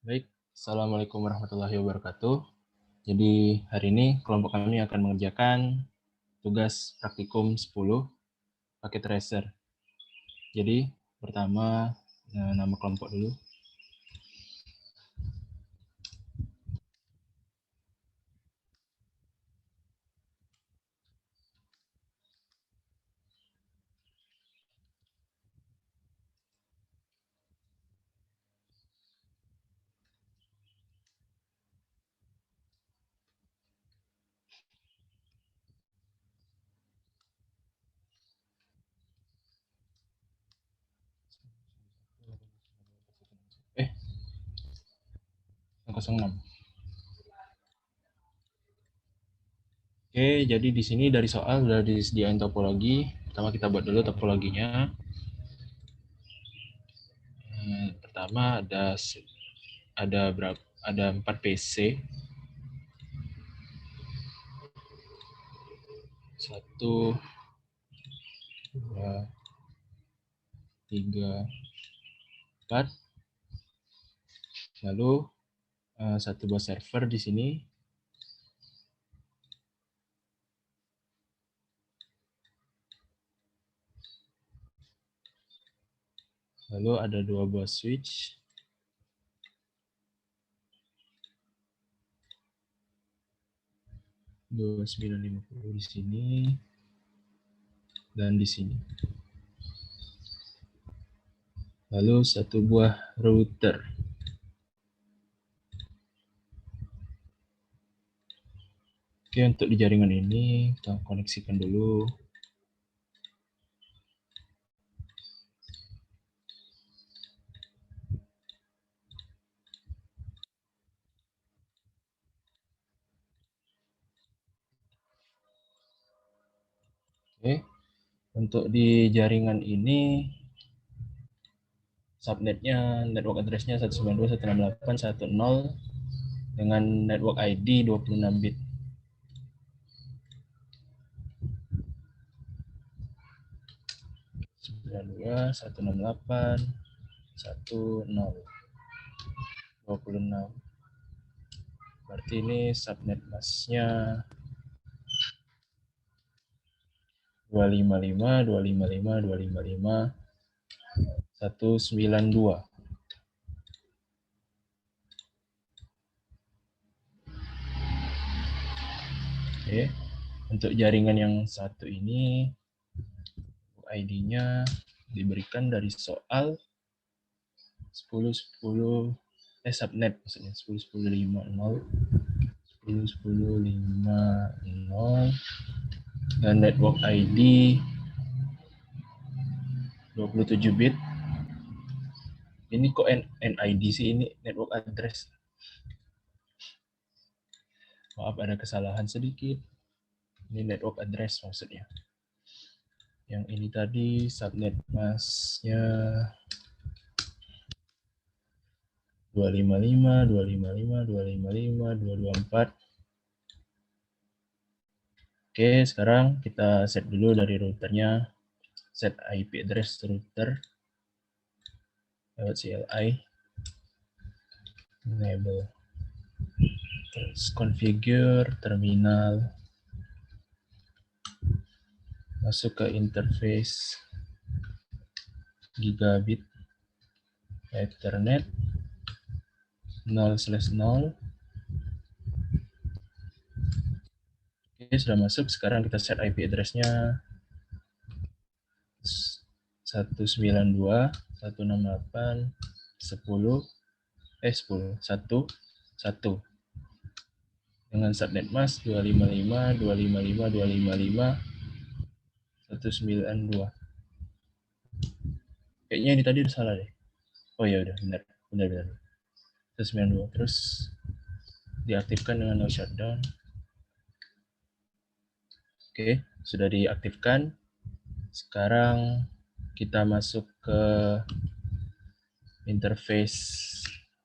Baik, Assalamualaikum warahmatullahi wabarakatuh. Jadi hari ini kelompok kami akan mengerjakan tugas praktikum 10 pakai tracer. Jadi pertama nama kelompok dulu. Eh, 06. Oke, jadi di sini dari soal sudah disediain topologi. Pertama kita buat dulu topologinya. Pertama ada 4 PC. 1, 2, 3, 4. Lalu satu buah server di sini. Lalu ada 2 buah switch. 2950 di sini dan di sini. Lalu satu buah router. Oke, untuk di jaringan ini kita koneksikan dulu. Oke, untuk di jaringan ini subnetnya, network address-nya 192.168.1.0 dengan network ID 26 bit. Sembilan dua satu enam delapan 26. Berarti ini subnet masnya 255.255.255.192. Oke, untuk jaringan yang satu ini ID-nya diberikan dari soal 10.10 subnet maksudnya 10.10.50 10.10.50 dan network ID 27 bit. Ini kok NID sih, ini network address. Maaf ada kesalahan sedikit. Ini network address maksudnya. Yang ini tadi subnet masnya 255, 255, 255, 224. Oke, sekarang kita set dulu dari routernya. Set IP address router lewat CLI. Enable. Terus configure terminal. Masuk ke interface gigabit Ethernet 0/0. Oke, sudah masuk. Sekarang kita set IP address-nya 192.168.10 dengan subnet mask 255.255.255.192. Kayaknya ini tadi udah salah deh. Oh ya udah benar. 192. Terus diaktifkan dengan no shutdown. Oke, sudah diaktifkan. Sekarang kita masuk ke interface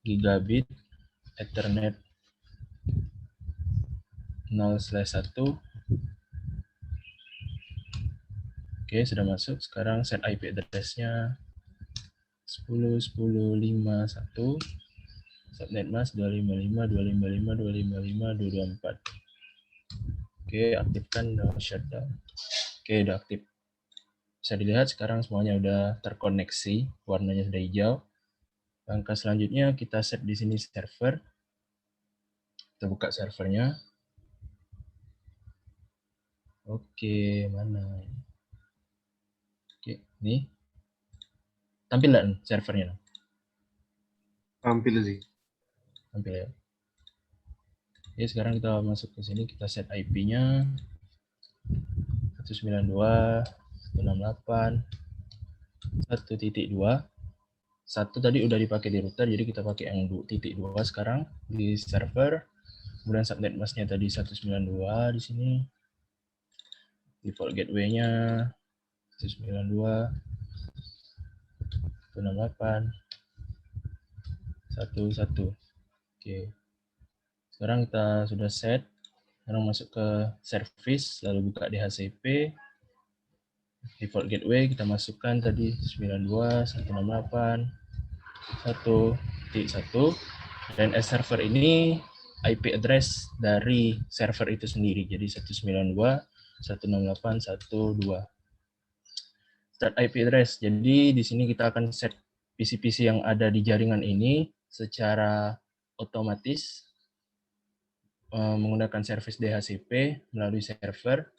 gigabit Ethernet 0/1. Oke, sudah masuk. Sekarang set IP address-nya 10.10.51 subnet mask 255.255.255.224. Oke, aktifkan shutdown. Oke, udah aktif. Bisa dilihat sekarang semuanya udah terkoneksi, warnanya sudah hijau. Langkah selanjutnya kita set di sini server. Kita buka servernya. Oke, mana? Oke, ini. Tampil nggak servernya? Tampil sih. Tampil ya. Oke, sekarang kita masuk ke sini, kita set IP-nya 192.168.1.2. Satu tadi udah dipakai di router, jadi kita pakai yang 2.2 sekarang di server. Kemudian subnet mask-nya tadi 192 di sini. Default gateway-nya 192.168.1.1. Oke. Sekarang kita sudah set. Sekarang masuk ke service, lalu buka DHCP. Default gateway kita masukkan tadi 92.168.1.1. Dan as server ini IP address dari server itu sendiri. Jadi 192.168.1.2. Start IP address. Jadi di sini kita akan set PC-PC yang ada di jaringan ini secara otomatis menggunakan service DHCP melalui server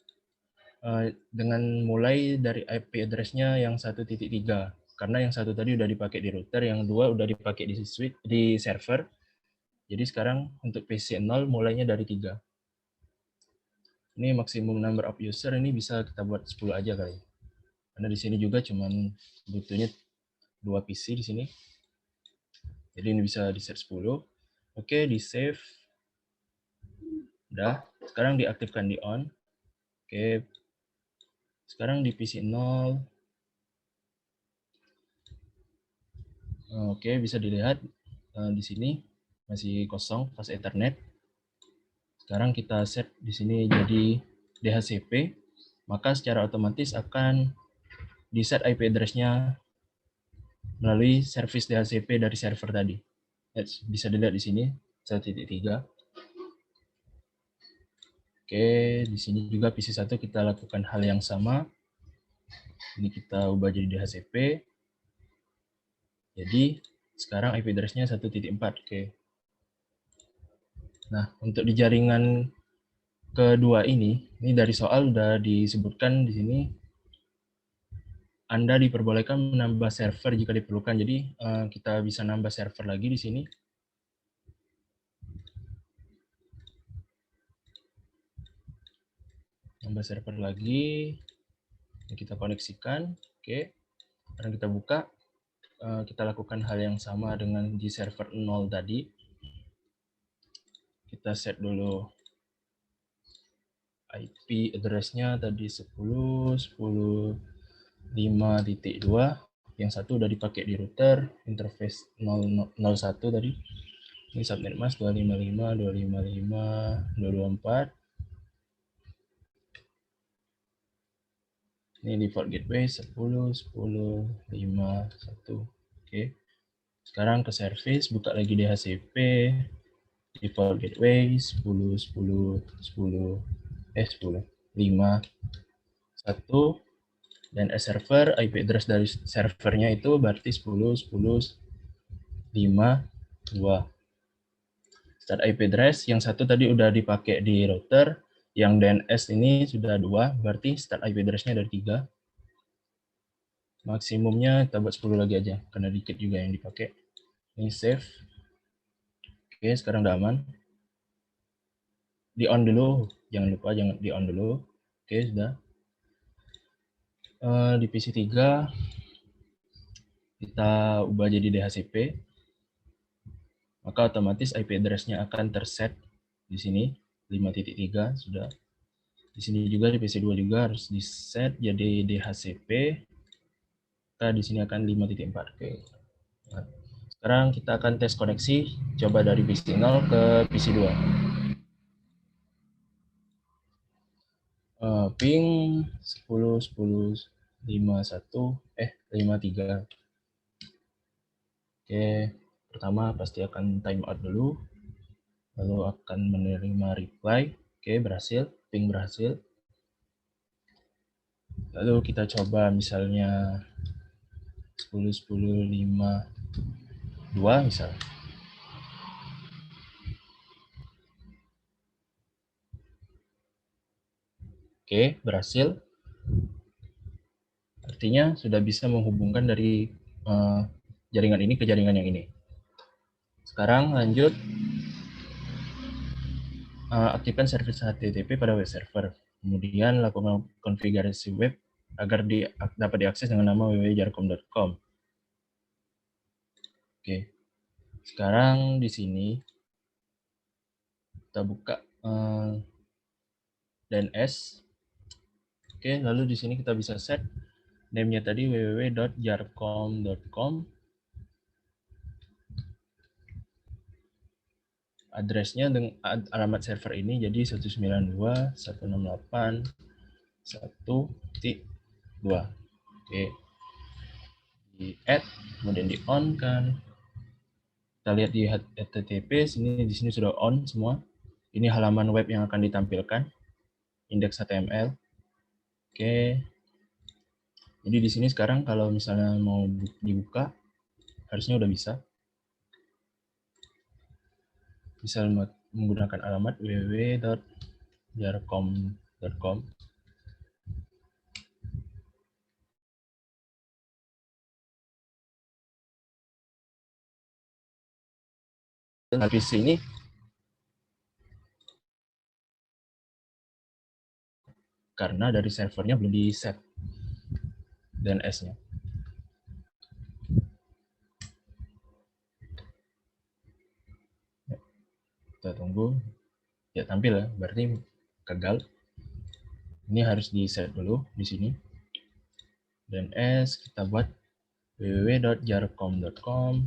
dengan mulai dari IP address-nya yang 1.3. Karena yang satu tadi udah dipakai di router, yang dua udah dipakai di switch di server. Jadi sekarang untuk PC 0 mulainya dari 3. Ini maksimum number of user, ini bisa kita buat 10 aja kali. Karena di sini juga cuman butuhnya 2 PC di sini. Jadi ini bisa di set 10. Oke, di save. Udah. Sekarang diaktifkan di on. Oke. Sekarang di PC 0. Oke, bisa dilihat di sini masih kosong pas Ethernet. Sekarang kita set di sini jadi DHCP, maka secara otomatis akan di-set IP address-nya melalui service DHCP dari server tadi. Bisa dilihat di sini 1.3. Oke, di sini juga PC1 kita lakukan hal yang sama. Ini kita ubah jadi DHCP. Jadi sekarang IP address-nya 1.4. Oke. Nah, untuk di jaringan kedua ini dari soal udah disebutkan di sini Anda diperbolehkan menambah server jika diperlukan. Jadi kita bisa nambah server lagi di sini. Nambah server lagi. Kita koneksikan. Oke. Sekarang kita buka. Kita lakukan hal yang sama dengan di server 0 tadi. Kita set dulu IP address-nya tadi 10.10.5.2. Yang satu udah dipakai di router, interface 01 tadi. Ini subnet mask 255.255.224. Ini default gateway 10.10.5.1. Oke. Sekarang ke service, buka lagi DHCP. Default gateway 10.5.1. Dan as server, IP address dari servernya itu berarti 10.10.5.2. Start IP address, yang satu tadi udah dipakai di router, yang DNS ini sudah 2, berarti start IP address-nya dari 3. Maksimumnya kita buat 10 lagi aja, karena dikit juga yang dipakai. Ini save. Oke, sekarang udah aman. Di on dulu, jangan lupa jangan di on dulu. Oke, sudah. Di PC 3 kita ubah jadi DHCP, maka otomatis IP address-nya akan terset di sini 5.3 sudah. Di sini juga di PC 2 juga harus di set jadi DHCP. Maka di sini akan 5.4. Oke. Nah, sekarang kita akan tes koneksi, coba dari PC 0 ke PC 2. Ping 10.10.51 53. Oke, Pertama pasti akan timeout dulu, lalu akan menerima reply. Oke, berhasil, ping berhasil. Lalu kita coba misalnya 10, 10, 5, 2 misal. Oke, berhasil. Artinya sudah bisa menghubungkan dari jaringan ini ke jaringan yang ini. Sekarang lanjut aktifkan service HTTP pada web server. Kemudian lakukan konfigurasi web agar dapat diakses dengan nama www.jarcom.com. Oke. Sekarang di sini kita buka DNS. Oke, lalu di sini kita bisa set name-nya tadi www.jarcom.com. Address-nya dengan alamat server ini jadi 192.168.1.2. Oke. Di add, kemudian di on kan. Kita lihat di HTTP di sini sudah on semua. Ini halaman web yang akan ditampilkan, index HTML. Oke. Jadi di sini sekarang kalau misalnya mau dibuka, harusnya udah bisa. Bisa menggunakan alamat www.jarcom.com. Dan PC ini karena dari servernya belum di set DNS-nya. Kita tunggu. Ya tampil ya, berarti gagal. Ini harus di set dulu di sini. DNS kita buat www.jarcom.com.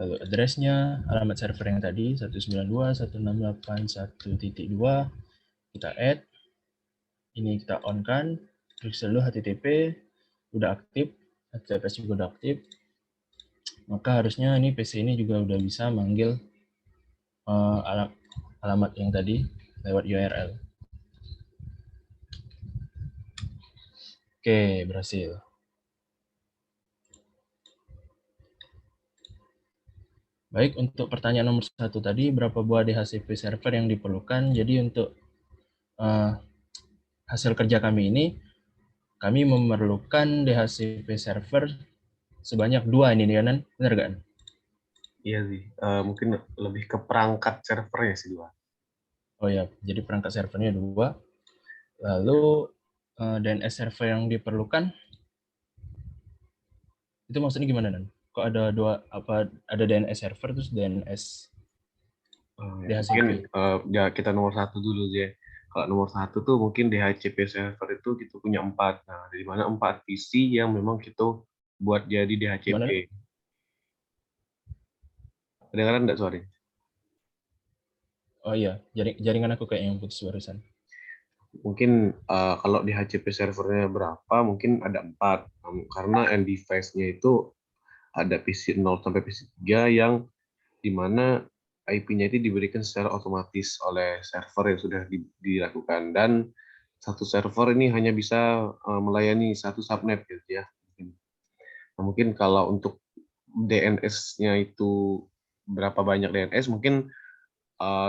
Lalu address-nya, alamat server yang tadi 192.168.1.2. Kita add. Ini kita on kan. Klik dulu HTTP udah aktif, HTTPS juga udah aktif. Maka harusnya ini PC ini juga udah bisa manggil alamat yang tadi lewat URL. Oke, berhasil. Baik, untuk pertanyaan nomor 1 tadi, berapa buah DHCP server yang diperlukan? Jadi untuk hasil kerja kami ini, kami memerlukan DHCP server sebanyak 2 ini, kan? Benar kan? Iya sih, mungkin lebih ke perangkat servernya sih, Dua. Oh ya, jadi perangkat servernya 2. Lalu DNS server yang diperlukan, itu maksudnya gimana, Nan? Kok ada ada DNS server terus DNS DHCP? Mungkin ya kita nomor 1 dulu ya. Kalau nomor 1 tuh mungkin DHCP server itu kita punya 4. Nah, dari mana 4 PC yang memang kita buat jadi DHCP. Gimana? Kedengaran nggak suaranya? Oh iya, jaringan aku kayak yang putus barusan. Mungkin kalau DHCP servernya berapa, mungkin ada 4. Karena end device-nya itu ada PC 0 sampai PC 3 yang dimana IP-nya itu diberikan secara otomatis oleh server yang sudah dilakukan, dan satu server ini hanya bisa melayani satu subnet gitu ya. Nah, mungkin kalau untuk DNS-nya itu berapa banyak DNS, mungkin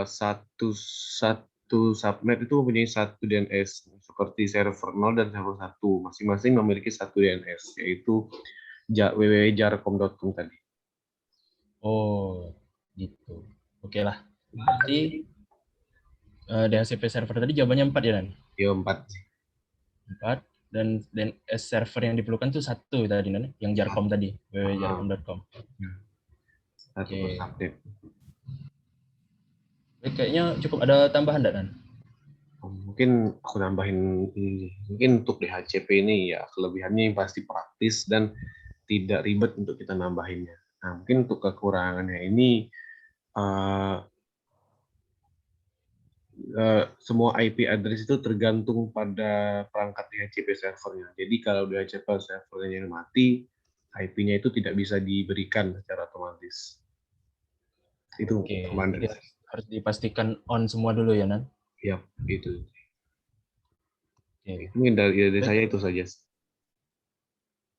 satu subnet itu mempunyai satu DNS, seperti server 0 dan server 1, masing-masing memiliki satu DNS, yaitu www.jarcom.com tadi. Oh, gitu. Oke lah. Berarti DHCP server tadi jawabannya 4 ya, Dan? Ya, 4. 4. Dan server yang diperlukan tuh 1 tadi, Dan? Yang Jarcom tadi, www.jarcom.com. Satu per subnet. Kayaknya cukup ada tambahan, Dan? Mungkin aku nambahin ini. Mungkin untuk DHCP ini ya kelebihannya yang pasti praktis dan tidak ribet untuk kita nambahinnya. Nah, mungkin untuk kekurangannya ini semua IP address itu tergantung pada perangkat DHCP servernya. Jadi kalau DHCP servernya mati, IP-nya itu tidak bisa diberikan secara otomatis. Itu Oke, tambahan jadi dari saya. harus dipastikan on semua dulu ya, Nan? Ya, itu. Oke. Mungkin dari Baik, saya itu saja.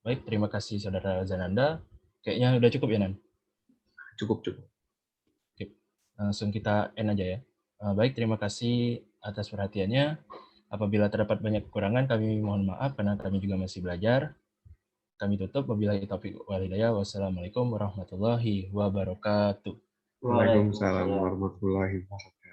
baik, terima kasih Saudara Zananda. Kayaknya udah cukup ya, Nan? Cukup, cukup. Oke, langsung kita end aja ya. Baik, terima kasih atas perhatiannya. Apabila terdapat banyak kekurangan, kami mohon maaf karena kami juga masih belajar. Kami tutup. Wabillahi taufiq wal hidayah. Wassalamualaikum warahmatullahi wabarakatuh. Waalaikumsalam warahmatullahi wabarakatuh.